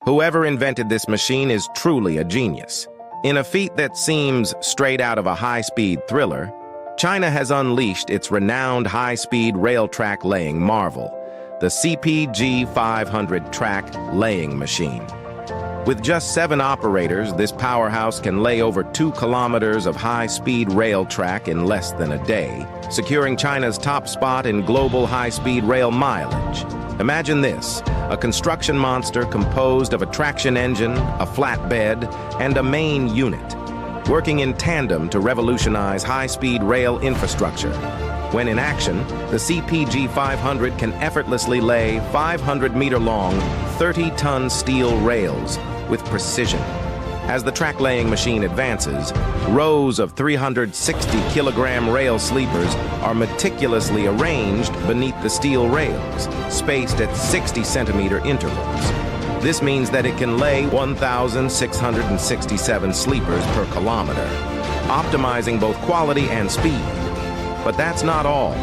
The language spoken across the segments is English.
Whoever invented this machine is truly a genius. In a feat that seems straight out of a high-speed thriller, China has unleashed its renowned high-speed rail track laying marvel, the CPG500 track laying machine. With just 7 operators, this powerhouse can lay over 2 kilometers of high-speed rail track in less than a day, securing China's top spot in global high-speed rail mileage. Imagine this, a construction monster composed of a traction engine, a flatbed, and a main unit, working in tandem to revolutionize high-speed rail infrastructure. When in action, the CPG500 can effortlessly lay 500-meter-long, 30-ton steel rails with precision. As the track-laying machine advances, rows of 360-kilogram rail sleepers are meticulously arranged beneath the steel rails, spaced at 60-centimeter intervals. This means that it can lay 1,667 sleepers per kilometer, optimizing both quality and speed. But that's not all.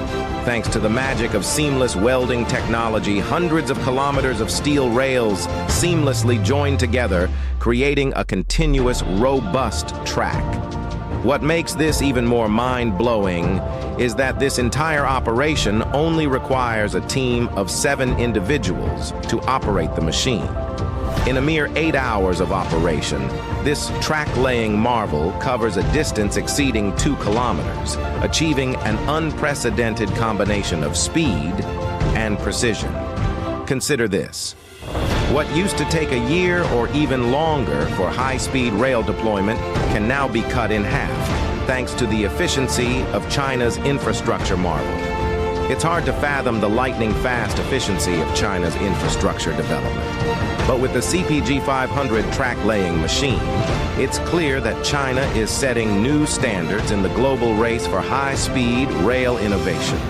Thanks to the magic of seamless welding technology, hundreds of kilometers of steel rails seamlessly join together, creating a continuous, robust track. What makes this even more mind-blowing is that this entire operation only requires a team of 7 individuals to operate the machine. In a mere 8 hours of operation, this track-laying marvel covers a distance exceeding 2 kilometers, achieving an unprecedented combination of speed and precision. Consider this. What used to take a year or even longer for high-speed rail deployment can now be cut in half, thanks to the efficiency of China's infrastructure marvel. It's hard to fathom the lightning-fast efficiency of China's infrastructure development. But with the CPG500 track-laying machine, it's clear that China is setting new standards in the global race for high-speed rail innovation.